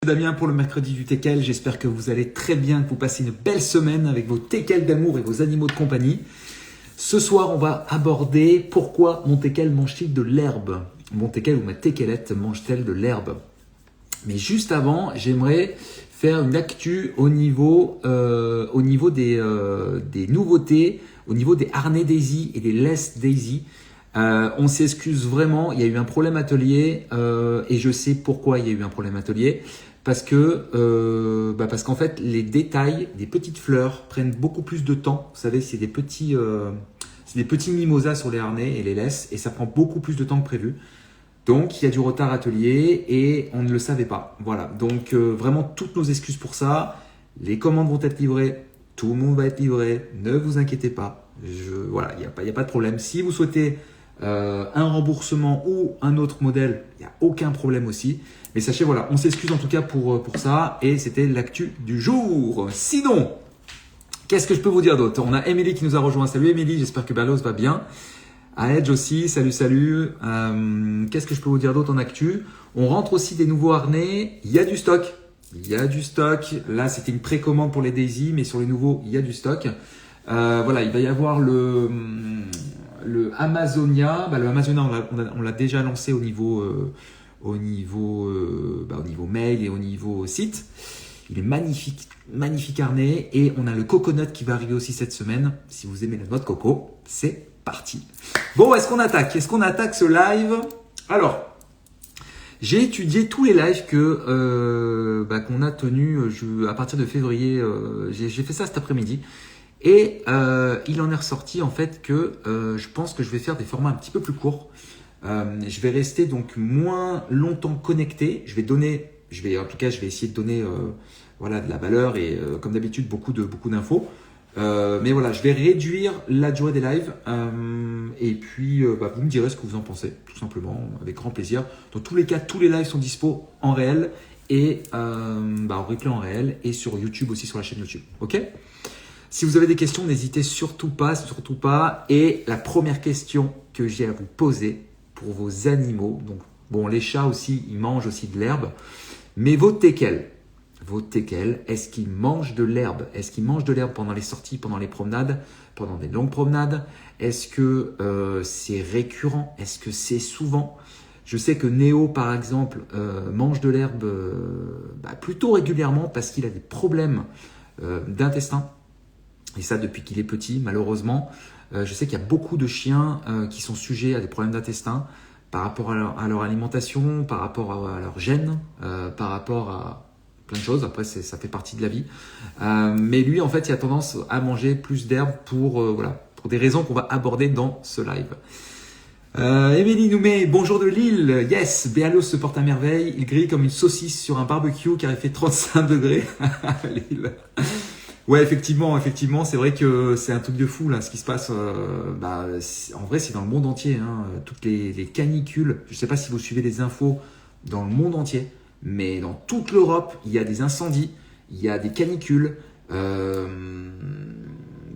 Damien pour le mercredi du teckel, j'espère que vous allez très bien, que vous passez une belle semaine avec vos teckels d'amour et vos animaux de compagnie. Ce soir, on va aborder pourquoi mon teckel mange-t-il de l'herbe. Mon teckel ou ma teckelette mange-t-elle de l'herbe. Mais juste avant, j'aimerais faire une actu au niveau des nouveautés, au niveau des harnais Daisy et des laisses Daisy. On s'excuse vraiment, il y a eu un problème atelier et je sais pourquoi il y a eu un problème atelier. Parce qu'en fait, les détails des petites fleurs prennent beaucoup plus de temps. Vous savez, c'est des petits mimosas sur les harnais et les laisses et ça prend beaucoup plus de temps que prévu. Donc, il y a du retard atelier et on ne le savait pas. Voilà, donc vraiment toutes nos excuses pour ça. Les commandes vont être livrées, tout le monde va être livré, ne vous inquiétez pas. Voilà, il n'y a pas de problème. Si vous souhaitez un remboursement ou un autre modèle, il n'y a aucun problème aussi. Mais sachez, voilà, on s'excuse en tout cas pour ça et c'était l'actu du jour. Sinon, qu'est-ce que je peux vous dire d'autre? On a Émilie qui nous a rejoint. Salut Émilie, j'espère que Berlos va bien. À Edge aussi, salut. Qu'est-ce que je peux vous dire d'autre en actu? On rentre aussi des nouveaux harnais, il y a du stock. Là, c'était une précommande pour les Daisy, mais sur les nouveaux, il y a du stock. Voilà, il va y avoir le Amazonia. Le Amazonia, on l'a déjà lancé au niveau mail et au niveau site. Il est magnifique harnais. Et on a le Coconut qui va arriver aussi cette semaine. Si vous aimez la noix de coco, c'est parti. Bon, est-ce qu'on attaque ce live? Alors, j'ai étudié tous les lives qu'on a tenus à partir de février. J'ai fait ça cet après-midi. Et il en est ressorti en fait que je pense que je vais faire des formats un petit peu plus courts. Je vais rester donc moins longtemps connecté. Je vais essayer de donner de la valeur et comme d'habitude beaucoup d'infos. Mais voilà, je vais réduire la durée des lives et puis vous me direz ce que vous en pensez, tout simplement, avec grand plaisir. Dans tous les cas, tous les lives sont dispo en réel et en replay en réel et sur YouTube aussi, sur la chaîne YouTube. Ok ? Si vous avez des questions, n'hésitez surtout pas. Et la première question que j'ai à vous poser pour vos animaux, donc bon, les chats aussi, ils mangent aussi de l'herbe, mais vos teckels, est-ce qu'ils mangent de l'herbe? Est-ce qu'ils mangent de l'herbe pendant les sorties, pendant les promenades, pendant des longues promenades? Est-ce que c'est récurrent? Est-ce que c'est souvent? Je sais que Néo, par exemple, mange de l'herbe plutôt régulièrement parce qu'il a des problèmes d'intestin. Et ça depuis qu'il est petit, malheureusement. Je sais qu'il y a beaucoup de chiens qui sont sujets à des problèmes d'intestin par rapport à leur alimentation, par rapport à leur gène, par rapport à plein de choses. Après, ça fait partie de la vie. Mais lui, en fait, il a tendance à manger plus d'herbe pour des raisons qu'on va aborder dans ce live. Émilie nous met bonjour de Lille. Yes, Béalos se porte à merveille. Il grille comme une saucisse sur un barbecue car il fait 35 degrés à Lille. Ouais, effectivement, c'est vrai que c'est un truc de fou là, ce qui se passe. En vrai, c'est dans le monde entier. Toutes les canicules. Je ne sais pas si vous suivez les infos dans le monde entier, mais dans toute l'Europe, il y a des incendies, il y a des canicules. Dans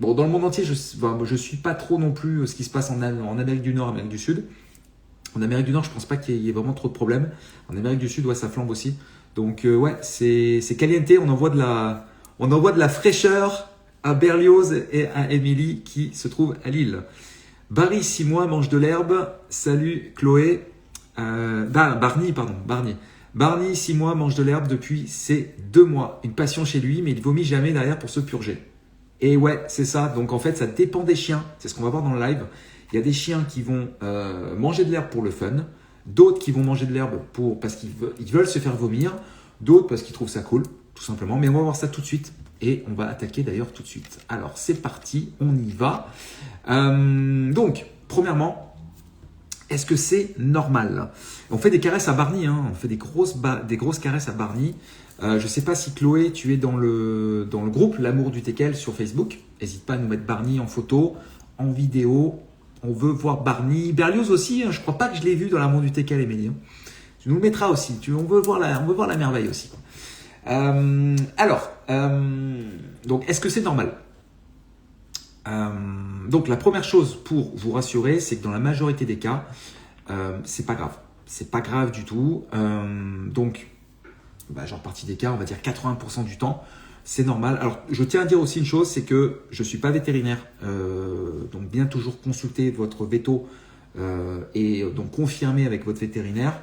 le monde entier, je suis pas trop non plus ce qui se passe en Amérique du Nord, Amérique du Sud. En Amérique du Nord, je pense pas qu'il y ait vraiment trop de problèmes. En Amérique du Sud, ça flambe aussi. Donc c'est caliente. On envoie de la fraîcheur à Berlioz et à Émilie qui se trouve à Lille. Barry, 6 mois, mange de l'herbe. Salut Chloé. Barney. Barney, 6 mois, mange de l'herbe depuis ses 2 mois. Une passion chez lui, mais il vomit jamais derrière pour se purger. Et ouais, c'est ça. Donc en fait, ça dépend des chiens. C'est ce qu'on va voir dans le live. Il y a des chiens qui vont manger de l'herbe pour le fun. D'autres qui vont manger de l'herbe parce qu'ils veulent se faire vomir. D'autres parce qu'ils trouvent ça cool. Tout simplement, mais on va voir ça tout de suite et on va attaquer d'ailleurs tout de suite. Alors c'est parti, on y va. Donc, premièrement, est-ce que c'est normal? On fait des caresses à Barney, on fait des grosses caresses à Barney. Je ne sais pas si Chloé, tu es dans le groupe L'amour du teckel sur Facebook. N'hésite pas à nous mettre Barney en photo, en vidéo. On veut voir Barney. Berlioz aussi, je ne crois pas que je l'ai vu dans L'amour du teckel, Émilie. Tu nous le mettras aussi. On veut voir la merveille aussi. Donc, est-ce que c'est normal? Donc, la première chose pour vous rassurer, c'est que dans la majorité des cas, c'est pas grave. C'est pas grave du tout. Donc, genre partie d'écart, on va dire 80% du temps. C'est normal. Alors, je tiens à dire aussi une chose, c'est que je ne suis pas vétérinaire. Donc, bien toujours consulter votre veto et donc confirmer avec votre vétérinaire.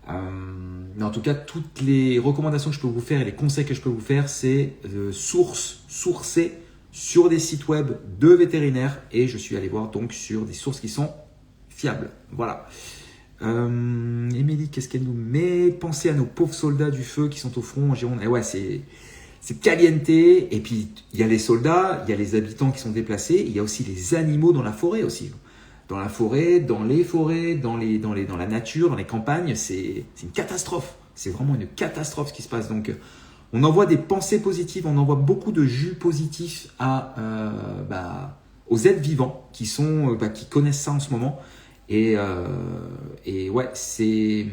Mais en tout cas, toutes les recommandations que je peux vous faire et les conseils que je peux vous faire, c'est sourcer sur des sites web de vétérinaires. Et je suis allé voir donc sur des sources qui sont fiables. Voilà. Émilie, qu'est-ce qu'elle nous met? Pensez à nos pauvres soldats du feu qui sont au front en Gironde. Et ouais, c'est caliente. Et puis, il y a les soldats, il y a les habitants qui sont déplacés. Il y a aussi les animaux dans la forêt aussi. Dans la forêt, dans la nature, dans les campagnes, c'est une catastrophe. C'est vraiment une catastrophe ce qui se passe. Donc, on envoie des pensées positives, on envoie beaucoup de jus positifs aux êtres vivants qui connaissent ça en ce moment. Et ouais, c'est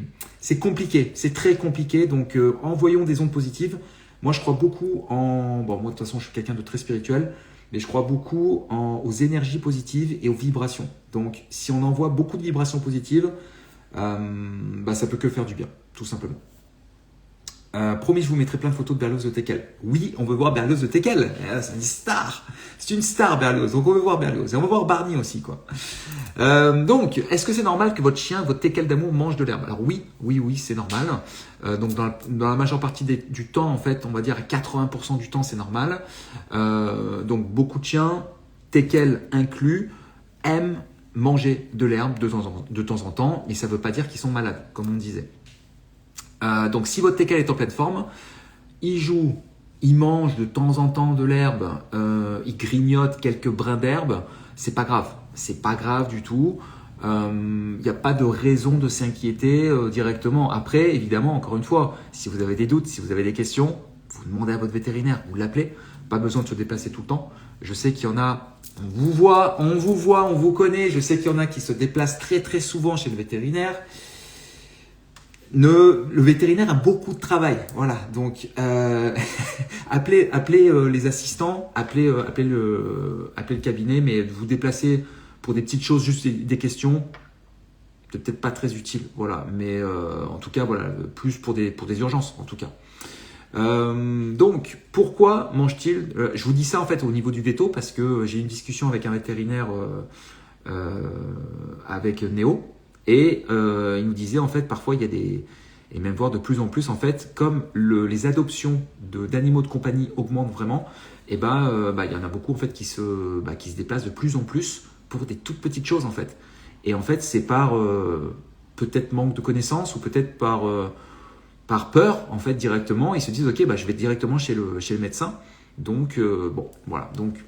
compliqué, c'est très compliqué. Donc, envoyons des ondes positives. Moi, je crois beaucoup moi, de toute façon, je suis quelqu'un de très spirituel, mais je crois beaucoup aux énergies positives et aux vibrations. Donc, si on envoie beaucoup de vibrations positives, ça peut que faire du bien, tout simplement. Promis, je vous mettrai plein de photos de Berlioz de Teckel. Oui, on veut voir Berlioz de Teckel. C'est une star. C'est une star, Berlioz. Donc, on veut voir Berlioz. Et on veut voir Barney aussi, quoi. Donc, est-ce que c'est normal que votre chien, votre Teckel d'amour, mange de l'herbe? Alors oui, c'est normal. Donc, dans la majeure partie du temps, en fait, on va dire à 80% du temps, c'est normal. Donc, beaucoup de chiens, Teckel inclus, aiment manger de l'herbe de temps en temps. Mais ça ne veut pas dire qu'ils sont malades, comme on disait. Donc, si votre teckel est en pleine forme, il mange de temps en temps de l'herbe, il grignote quelques brins d'herbe, c'est pas grave. C'est pas grave du tout. Il n'y a pas de raison de s'inquiéter directement. Après, évidemment, encore une fois, si vous avez des doutes, si vous avez des questions, vous demandez à votre vétérinaire, vous l'appelez. Pas besoin de se déplacer tout le temps. Je sais qu'il y en a, on vous voit, on vous connaît. Je sais qu'il y en a qui se déplacent très très souvent chez le vétérinaire. Le vétérinaire a beaucoup de travail, voilà. Donc appelez les assistants, appelez le cabinet, mais vous déplacer pour des petites choses, juste des questions, c'est peut-être pas très utile, voilà. Mais en tout cas, voilà, plus pour des urgences, en tout cas. Donc pourquoi mange-t-il Je vous dis ça en fait au niveau du veto parce que j'ai eu une discussion avec un vétérinaire avec Néo. Et il nous disait en fait parfois il y a et même voire de plus en plus en fait comme les adoptions d'animaux de compagnie augmentent vraiment, et il y en a beaucoup en fait qui se déplacent de plus en plus pour des toutes petites choses en fait. Et en fait c'est par peut-être manque de connaissances ou peut-être par peur en fait directement, ils se disent ok je vais directement chez le médecin. Donc voilà, donc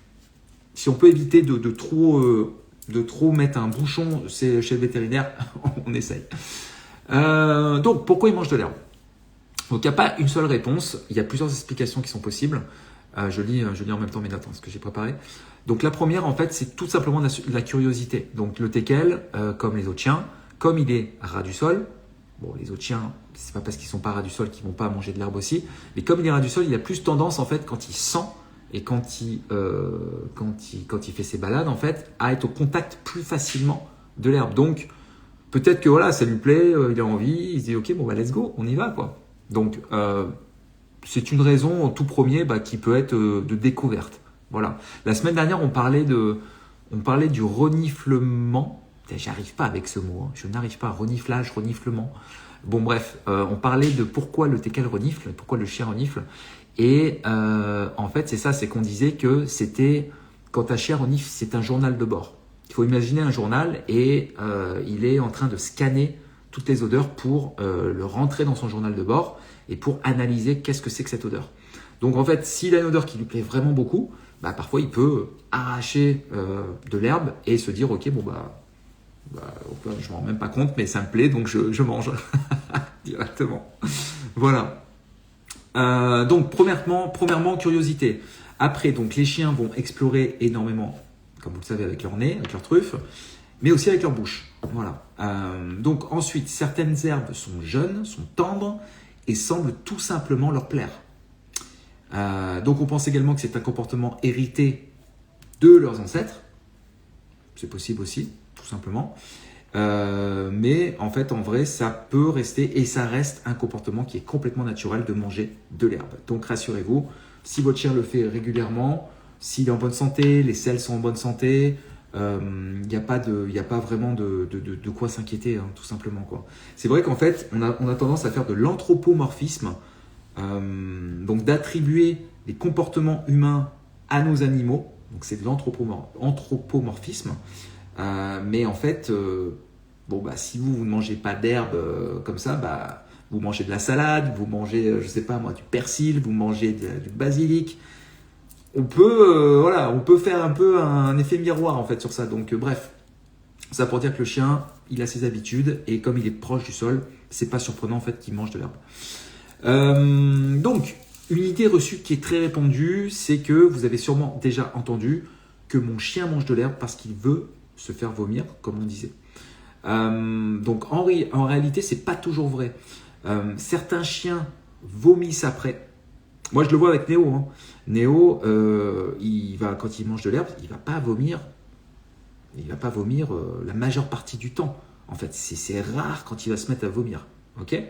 si on peut éviter de trop mettre un bouchon chez le vétérinaire, on essaye. Donc, pourquoi il mange de l'herbe? Donc, il n'y a pas une seule réponse. Il y a plusieurs explications qui sont possibles. Je lis en même temps mes notes, ce que j'ai préparé. Donc, la première, en fait, c'est tout simplement la curiosité. Donc, le teckel, comme les autres chiens, comme il est ras du sol, bon, les autres chiens, c'est pas parce qu'ils sont pas ras du sol qu'ils vont pas manger de l'herbe aussi, mais comme il est ras du sol, il a plus tendance, en fait, quand il sent et quand il fait ses balades, en fait, à être au contact plus facilement de l'herbe. Donc, peut-être que voilà, ça lui plaît, il a envie, il se dit ok, let's go, on y va, quoi. Donc, c'est une raison tout premier qui peut être de découverte. Voilà. La semaine dernière, on parlait du reniflement. J'arrive pas avec ce mot, hein. Je n'arrive pas. Reniflage, reniflement. Bon, bref, on parlait de pourquoi le teckel renifle, pourquoi le chien renifle. Et en fait, c'est ça, c'est qu'on disait que c'était, quand un chien renifle, c'est un journal de bord. Il faut imaginer un journal et il est en train de scanner toutes les odeurs pour le rentrer dans son journal de bord et pour analyser qu'est-ce que c'est que cette odeur. Donc en fait, s'il a une odeur qui lui plaît vraiment beaucoup, parfois il peut arracher de l'herbe et se dire ok, je m'en rends même pas compte, mais ça me plaît, donc je mange directement. Voilà. Donc premièrement, curiosité. Après, donc les chiens vont explorer énormément, comme vous le savez, avec leur nez, avec leur truffe, mais aussi avec leur bouche. Voilà. Donc ensuite, certaines herbes sont jeunes, sont tendres et semblent tout simplement leur plaire. Donc on pense également que c'est un comportement hérité de leurs ancêtres. C'est possible aussi, tout simplement. Mais en fait, en vrai, ça peut rester et ça reste un comportement qui est complètement naturel de manger de l'herbe. Donc rassurez-vous, si votre chien le fait régulièrement, s'il est en bonne santé, les selles sont en bonne santé, il n'y a pas vraiment de quoi s'inquiéter, hein, tout simplement, quoi. C'est vrai qu'en fait, on a tendance à faire de l'anthropomorphisme, donc d'attribuer les comportements humains à nos animaux. Donc c'est de l'anthropomorphisme. Mais en fait, si vous ne mangez pas d'herbe comme ça, vous mangez de la salade, vous mangez, je sais pas moi, du persil, vous mangez du basilic. On peut faire un peu un effet miroir en fait sur ça. Donc bref, ça pour dire que le chien, il a ses habitudes et comme il est proche du sol, c'est pas surprenant en fait qu'il mange de l'herbe. Donc une idée reçue qui est très répandue, c'est que vous avez sûrement déjà entendu que mon chien mange de l'herbe parce qu'il veut se faire vomir, comme on disait. Donc en réalité, c'est pas toujours vrai. Certains chiens vomissent après. Moi, je le vois avec Néo. Hein. Néo, quand il mange de l'herbe, il va pas vomir. Il va pas vomir la majeure partie du temps. En fait, c'est rare quand il va se mettre à vomir. Ok.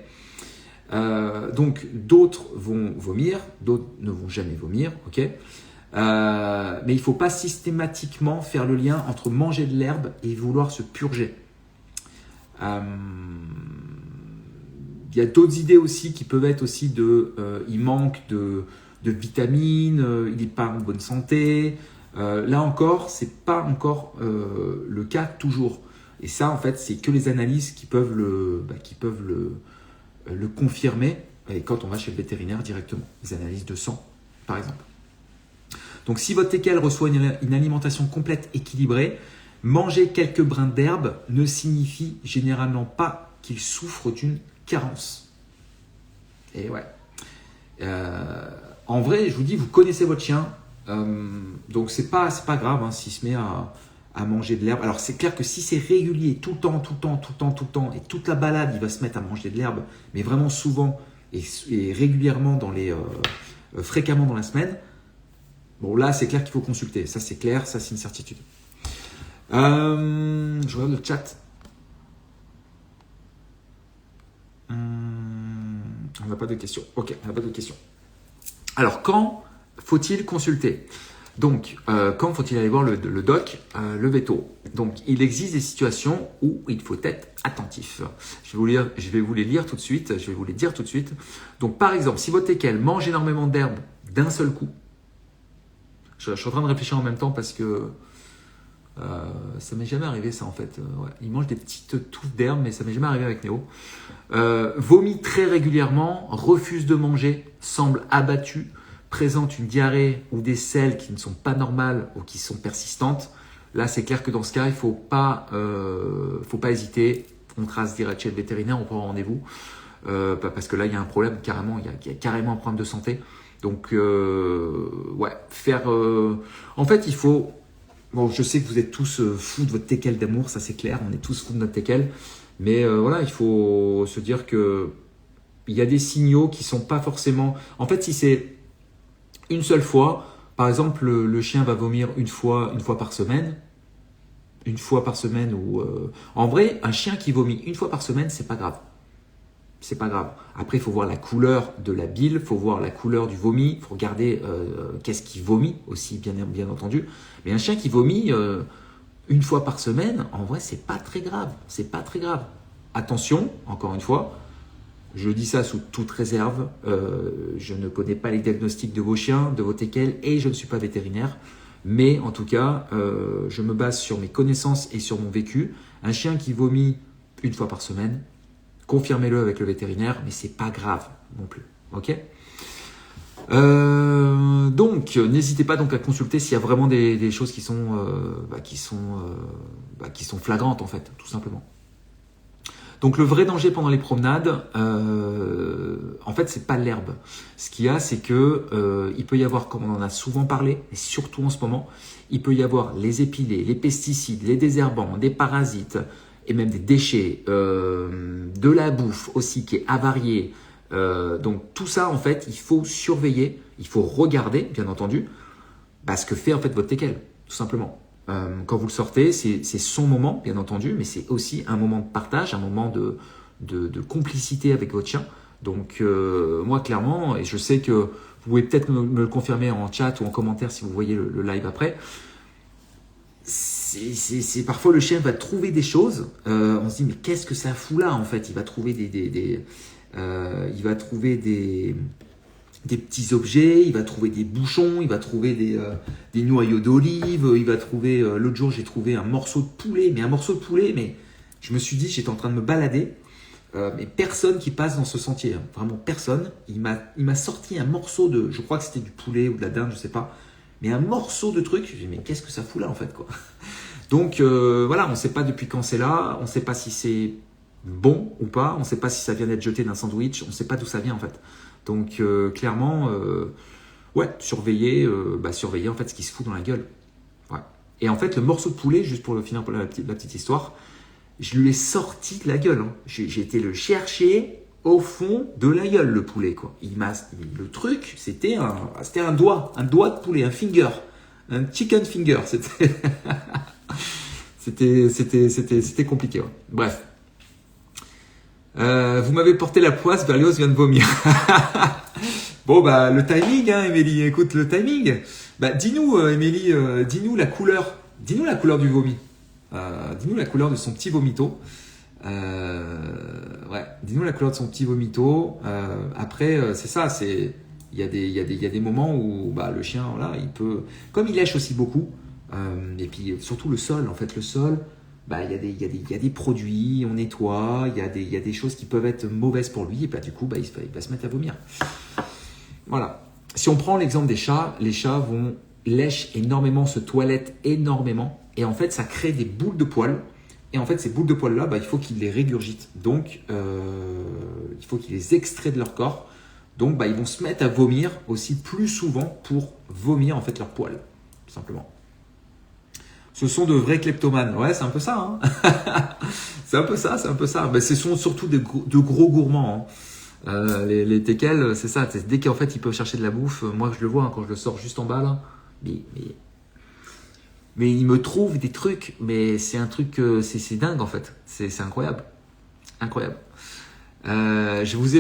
Donc d'autres vont vomir, d'autres ne vont jamais vomir. Ok. Mais il ne faut pas systématiquement faire le lien entre manger de l'herbe et vouloir se purger. Il y a d'autres idées aussi qui peuvent être aussi il manque de vitamines, il n'est pas en bonne santé. Là encore, ce n'est pas encore le cas toujours. Et ça, en fait, c'est que les analyses qui peuvent le confirmer et quand on va chez le vétérinaire directement. Les analyses de sang, par exemple. Donc, si votre teckel reçoit une alimentation complète, équilibrée, manger quelques brins d'herbe ne signifie généralement pas qu'il souffre d'une carence. Et ouais. En vrai, je vous dis, vous connaissez votre chien, donc c'est pas grave hein, s'il se met à manger de l'herbe. Alors, c'est clair que si c'est régulier, tout le temps, et toute la balade, il va se mettre à manger de l'herbe, mais vraiment souvent et régulièrement fréquemment dans la semaine. Bon, là, c'est clair qu'il faut consulter. Ça, c'est clair. Ça, c'est une certitude. Je regarde le chat. On n'a pas de questions. Ok, on n'a pas de questions. Alors, quand faut-il consulter ? Donc, quand faut-il aller voir le doc, le véto ? Donc, il existe des situations où il faut être attentif. Je vais vous les lire tout de suite. Je vais vous les dire tout de suite. Donc, par exemple, si votre teckel mange énormément d'herbe d'un seul coup, je suis en train de réfléchir en même temps parce que ça m'est jamais arrivé ça en fait. Ouais. Il mange des petites touffes d'herbe, mais ça m'est jamais arrivé avec Néo. Vomit très régulièrement, refuse de manger, semble abattu, présente une diarrhée ou des selles qui ne sont pas normales ou qui sont persistantes. Là, c'est clair que dans ce cas, il faut pas hésiter. On trace direct chez le vétérinaire, on prend rendez-vous parce que là, il y a un problème carrément. Il y a carrément un problème de santé. Donc, en fait, il faut... Bon, je sais que vous êtes tous fous de votre teckel d'amour, ça c'est clair, on est tous fous de notre teckel. Mais il faut se dire que il y a des signaux qui sont pas forcément... En fait, si c'est une seule fois, par exemple, le chien va vomir une fois par semaine, ou... En vrai, un chien qui vomit une fois par semaine, c'est pas grave. C'est pas grave. Après, il faut voir la couleur de la bile, il faut voir la couleur du vomi, il faut regarder qu'est-ce qui vomit aussi, bien entendu. Mais un chien qui vomit une fois par semaine, en vrai, c'est pas très grave. C'est pas très grave. Attention, encore une fois, je dis ça sous toute réserve. Je ne connais pas les diagnostics de vos chiens, de vos teckels, et je ne suis pas vétérinaire. Mais en tout cas, je me base sur mes connaissances et sur mon vécu. Un chien qui vomit une fois par semaine, confirmez-le avec le vétérinaire, mais c'est pas grave non plus. Ok ? Donc, n'hésitez pas donc à consulter s'il y a vraiment des choses qui sont flagrantes en fait, tout simplement. Donc, le vrai danger pendant les promenades, en fait, c'est pas l'herbe. Ce qu'il y a, c'est que il peut y avoir, comme on en a souvent parlé, et surtout en ce moment, il peut y avoir les épilés, les pesticides, les désherbants, des parasites et même des déchets, de la bouffe aussi qui est avariée. Donc tout ça, en fait, il faut surveiller, il faut regarder, bien entendu, ce que fait en fait votre teckel, tout simplement. quand vous le sortez, c'est son moment, bien entendu, mais c'est aussi un moment de partage, un moment de complicité avec votre chien. Donc moi, clairement, et je sais que vous pouvez peut-être me le confirmer en chat ou en commentaire si vous voyez le live après, c'est parfois le chien va trouver des choses, on se dit mais qu'est-ce que ça fout là en fait, il va trouver il va trouver des petits objets, il va trouver des bouchons, il va trouver des noyaux d'olive, il va trouver, l'autre jour j'ai trouvé un morceau de poulet, mais je me suis dit, j'étais en train de me balader, mais personne qui passe dans ce sentier, hein, vraiment personne, il m'a sorti un morceau de, je crois que c'était du poulet ou de la dinde, je sais pas, mais un morceau de truc, je me dis mais qu'est-ce que ça fout là en fait quoi. Donc voilà, on ne sait pas depuis quand c'est là, on ne sait pas si c'est bon ou pas, on ne sait pas si ça vient d'être jeté d'un sandwich, on ne sait pas d'où ça vient en fait. Donc clairement, ouais, surveiller en fait ce qui se fout dans la gueule. Ouais. Et en fait, le morceau de poulet, juste pour finir la petite histoire, je lui ai sorti de la gueule. Hein. J'ai été le chercher au fond de la gueule, le poulet quoi. Le truc, c'était un doigt de poulet, un finger, un chicken finger. C'était compliqué. Ouais. Bref. Vous m'avez porté la poisse, Berlioz vient de vomir. Bon bah le timing, hein, Émilie. Écoute le timing. Bah dis-nous, Émilie, dis-nous la couleur du vomi. Dis-nous la couleur de son petit vomito. Ouais, dis-nous la couleur de son petit vomito. Après, c'est ça, il y a des moments où bah, le chien, là, il peut, comme il lèche aussi beaucoup, et puis surtout le sol, en fait, le sol. Bah, il y a des produits, on nettoie, il y a des choses qui peuvent être mauvaises pour lui, et bah, du coup, bah, il va se mettre à vomir. Voilà. Si on prend l'exemple des chats, les chats lèchent énormément, se toilettent énormément, et en fait, ça crée des boules de poils. Et en fait, ces boules de poils-là, bah, il faut qu'ils les régurgitent. Donc, il faut qu'ils les extraient de leur corps. Donc, bah, ils vont se mettre à vomir aussi plus souvent pour vomir en fait leurs poils, tout simplement. Ce sont de vrais kleptomanes. Ouais, c'est un peu ça. Hein. C'est un peu ça. Ben, ce sont surtout de gros gourmands. Hein. Les teckels, c'est ça. Dès qu'en fait ils peuvent chercher de la bouffe, moi je le vois hein, quand je le sors juste en bas là. Mais ils me trouvent des trucs. Mais c'est un truc, c'est dingue en fait. C'est incroyable. Incroyable. Je vous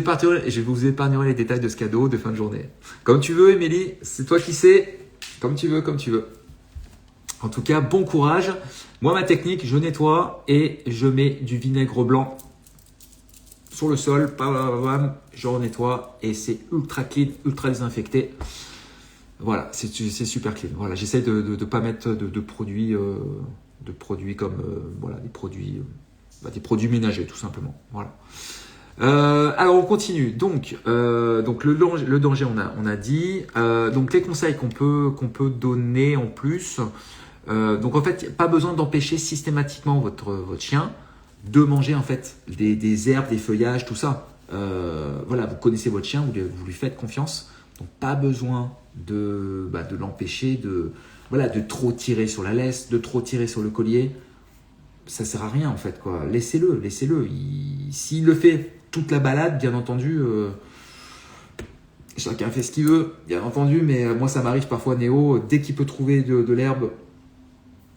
épargnerai les détails de ce cadeau de fin de journée. Comme tu veux, Émilie. C'est toi qui sais. Comme tu veux. En tout cas, bon courage. Moi, ma technique, je nettoie et je mets du vinaigre blanc sur le sol. Je nettoie et c'est ultra clean, ultra désinfecté. Voilà, c'est super clean. Voilà, j'essaie de ne pas mettre de produits comme voilà, des produits ménagers, tout simplement. Voilà. Alors on continue. Donc le danger, on a dit. Donc les conseils qu'on peut donner en plus. Donc en fait, pas besoin d'empêcher systématiquement votre chien de manger en fait des herbes, des feuillages, tout ça. Voilà, vous connaissez votre chien, vous lui faites confiance. Donc pas besoin de l'empêcher de trop tirer sur la laisse, de trop tirer sur le collier. Ça sert à rien en fait quoi. Laissez-le. S'il le fait toute la balade, bien entendu. Chacun fait ce qu'il veut, bien entendu, mais moi ça m'arrive parfois, Néo, dès qu'il peut trouver de l'herbe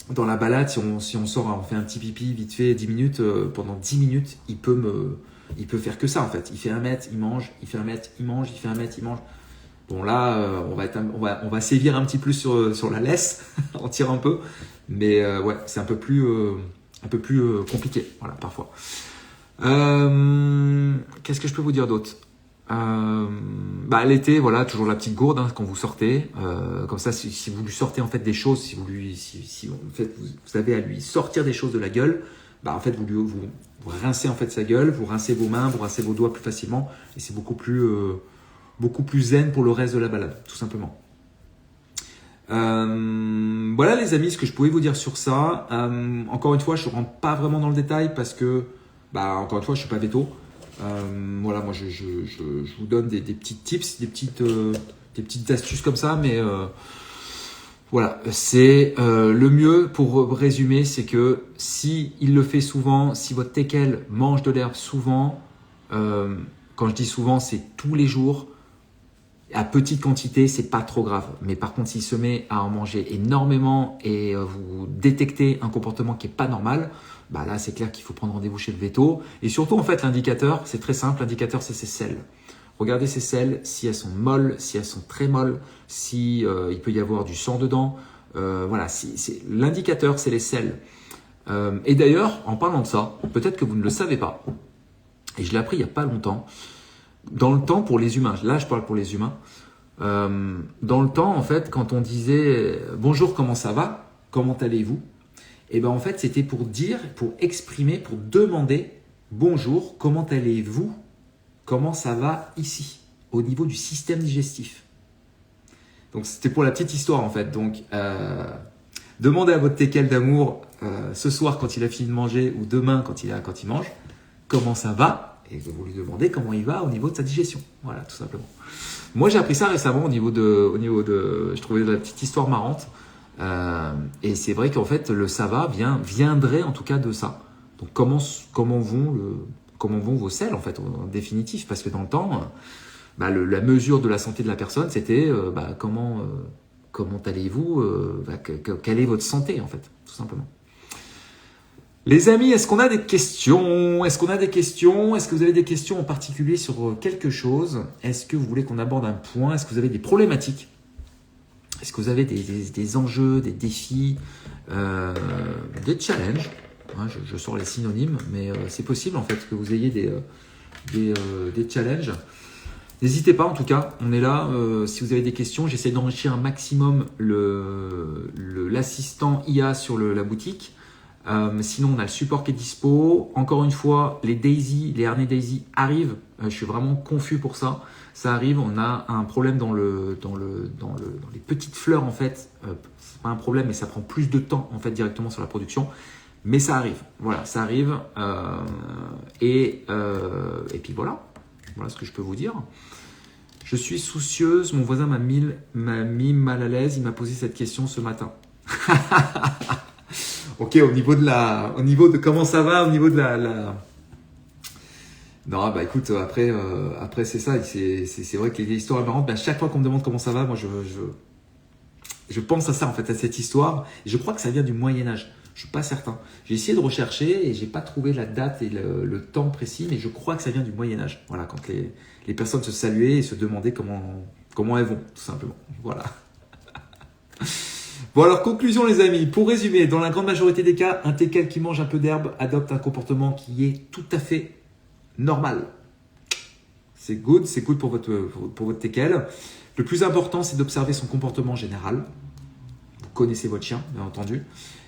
dans la balade, si on sort, on fait un petit pipi vite fait 10 minutes, pendant 10 minutes, il peut faire que ça en fait. Il fait 1 mètre, il mange, il fait 1 mètre, il mange, il fait 1 mètre, il mange. Bon là, on va sévir un petit peu sur la laisse, on tire un peu, mais ouais, c'est un peu plus compliqué, voilà, parfois. Qu'est-ce que je peux vous dire d'autre? L'été, voilà, toujours la petite gourde hein, quand vous sortez. Comme ça, si vous lui sortez en fait des choses, si en fait vous avez à lui sortir des choses de la gueule, en fait vous rincez en fait sa gueule, vous rincez vos mains, vous rincez vos doigts plus facilement, et c'est beaucoup plus zen pour le reste de la balade, tout simplement. Voilà les amis, ce que je pouvais vous dire sur ça. Encore une fois, je rentre pas vraiment dans le détail parce que, encore une fois, je suis pas veto. Voilà, moi je vous donne des petits tips, des petites astuces comme ça, mais voilà, c'est le mieux pour résumer, c'est que si il le fait souvent, si votre teckel mange de l'herbe souvent, quand je dis souvent, c'est tous les jours. À petite quantité, c'est pas trop grave. Mais par contre, s'il se met à en manger énormément et vous détectez un comportement qui est pas normal, bah là, c'est clair qu'il faut prendre rendez-vous chez le véto. Et surtout, en fait, l'indicateur, c'est très simple. L'indicateur, c'est ses selles. Regardez ces selles, si elles sont molles, si elles sont très molles, si il peut y avoir du sang dedans. Voilà, l'indicateur, c'est les selles. Et d'ailleurs, en parlant de ça, peut-être que vous ne le savez pas, et je l'ai appris il n'y a pas longtemps, dans le temps pour les humains, là je parle pour les humains, dans le temps en fait quand on disait bonjour comment ça va, comment allez-vous, et ben en fait c'était pour dire, pour exprimer, pour demander bonjour comment allez-vous, comment ça va ici, au niveau du système digestif. Donc c'était pour la petite histoire en fait. Donc demandez à votre teckel d'amour ce soir quand il a fini de manger ou demain quand il mange, comment ça va. Et vous lui demandez comment il va au niveau de sa digestion. Voilà, tout simplement. Moi, j'ai appris ça récemment au niveau de, je trouvais la petite histoire marrante. Et c'est vrai qu'en fait, le ça va viendrait en tout cas de ça. Donc, comment vont vos selles en fait, en définitif, parce que dans le temps, la mesure de la santé de la personne, c'était comment allez-vous, quelle est votre santé en fait, tout simplement. Les amis, est-ce qu'on a des questions? Est-ce que vous avez des questions en particulier sur quelque chose? Est-ce que vous voulez qu'on aborde un point? Est-ce que vous avez des problématiques? Est-ce que vous avez des enjeux, des défis, des challenges? Je sors les synonymes, mais c'est possible en fait que vous ayez des challenges. N'hésitez pas en tout cas, on est là. Si vous avez des questions, j'essaie d'enrichir un maximum l'assistant IA sur la boutique. Sinon, on a le support qui est dispo. Encore une fois, les harnais Daisy arrivent. Je suis vraiment confus pour ça. Ça arrive. On a un problème dans les petites fleurs en fait. C'est pas un problème, mais ça prend plus de temps en fait directement sur la production. Mais ça arrive. Voilà, ça arrive. Et puis voilà. Voilà ce que je peux vous dire. Je suis soucieuse. Mon voisin m'a mis mal à l'aise. Il m'a posé cette question ce matin. Ok, au niveau de comment ça va, au niveau de Non, bah écoute, après c'est ça, c'est vrai que les histoires marrantes, à chaque fois qu'on me demande comment ça va, moi je pense à ça en fait, à cette histoire. Et je crois que ça vient du Moyen-Âge. Je suis pas certain. J'ai essayé de rechercher et j'ai pas trouvé la date et le temps précis, mais je crois que ça vient du Moyen-Âge. Voilà, quand les personnes se saluaient et se demandaient comment elles vont, tout simplement. Voilà. Bon alors, conclusion les amis, pour résumer, dans la grande majorité des cas, un teckel qui mange un peu d'herbe adopte un comportement qui est tout à fait normal. C'est good pour votre teckel. Le plus important, c'est d'observer son comportement général. Vous connaissez votre chien, bien entendu.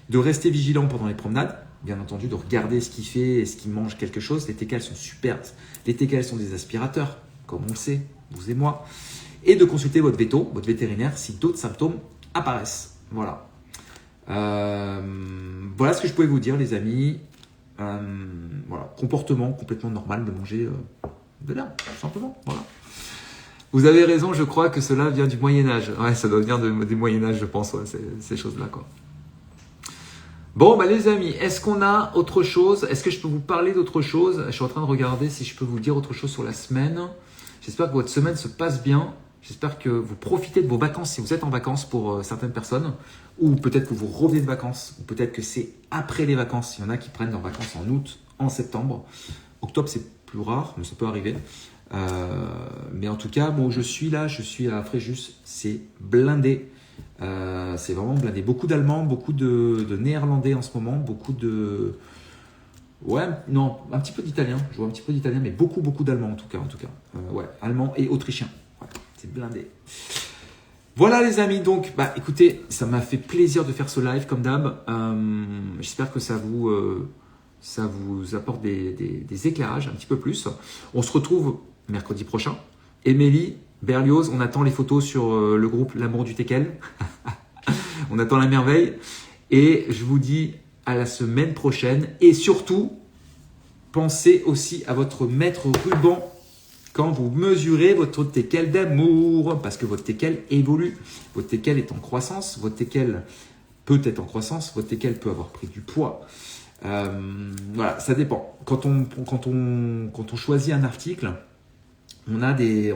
De rester vigilant pendant les promenades, bien entendu, de regarder ce qu'il fait et ce qu'il mange quelque chose. Les teckels sont super. Les teckels sont des aspirateurs, comme on le sait, vous et moi. Et de consulter votre vétérinaire, si d'autres symptômes apparaissent. Voilà. Voilà ce que je pouvais vous dire, les amis. Voilà. Comportement complètement normal de manger de l'herbe, tout simplement. Voilà. Vous avez raison, je crois que cela vient du Moyen-Âge. Ouais, ça doit venir du Moyen-Âge, je pense, ouais, ces choses-là, quoi. Bon, les amis, est-ce qu'on a autre chose? Est-ce que je peux vous parler d'autre chose? Je suis en train de regarder si je peux vous dire autre chose sur la semaine. J'espère que votre semaine se passe bien. J'espère que vous profitez de vos vacances si vous êtes en vacances pour certaines personnes, ou peut-être que vous revenez de vacances, ou peut-être que c'est après les vacances. Il y en a qui prennent leurs vacances en août, en septembre. Octobre, c'est plus rare, mais ça peut arriver. Mais en tout cas, bon, je suis à Fréjus, c'est blindé. C'est vraiment blindé. Beaucoup d'Allemands, beaucoup de Néerlandais en ce moment, beaucoup de... Ouais, non, un petit peu d'Italien. Je vois un petit peu d'Italien, mais beaucoup d'Allemands en tout cas. Ouais, Allemands et Autrichiens. Ouais, c'est blindé. Voilà les amis, donc, écoutez, ça m'a fait plaisir de faire ce live comme d'hab. J'espère que ça vous apporte des éclairages un petit peu plus. On se retrouve mercredi prochain. Émilie, Berlioz, on attend les photos sur le groupe L'amour du teckel. On attend la merveille. Et je vous dis à la semaine prochaine. Et surtout, pensez aussi à votre maître ruban quand vous mesurez votre teckel d'amour. Parce que votre teckel évolue. Votre teckel est en croissance. Votre teckel peut être en croissance. Votre teckel peut avoir pris du poids. Voilà, ça dépend. Quand on choisit un article, on a des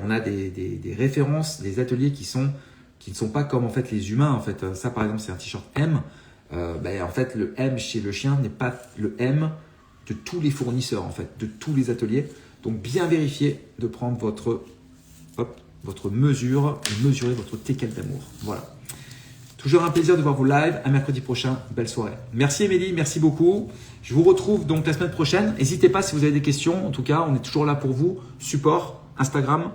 références, des ateliers qui ne sont pas comme en fait les humains. En fait, ça par exemple, c'est un t-shirt M. En fait, le M chez le chien n'est pas le M de tous les fournisseurs, en fait, de tous les ateliers. Donc, bien vérifier de prendre votre mesure et mesurer votre teckel d'amour. Voilà. Toujours un plaisir de voir vos lives. À mercredi prochain. Belle soirée. Merci Émilie, merci beaucoup. Je vous retrouve donc la semaine prochaine. N'hésitez pas si vous avez des questions. En tout cas, on est toujours là pour vous. Support, Instagram,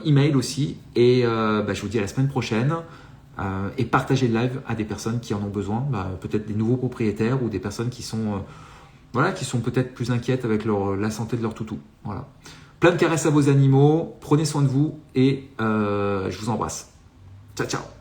email aussi. Et je vous dis à la semaine prochaine. Et partagez le live à des personnes qui en ont besoin. Peut-être des nouveaux propriétaires ou des personnes qui sont peut-être plus inquiètes avec la santé de leur toutou. Voilà. Plein de caresses à vos animaux. Prenez soin de vous et je vous embrasse. Ciao, ciao.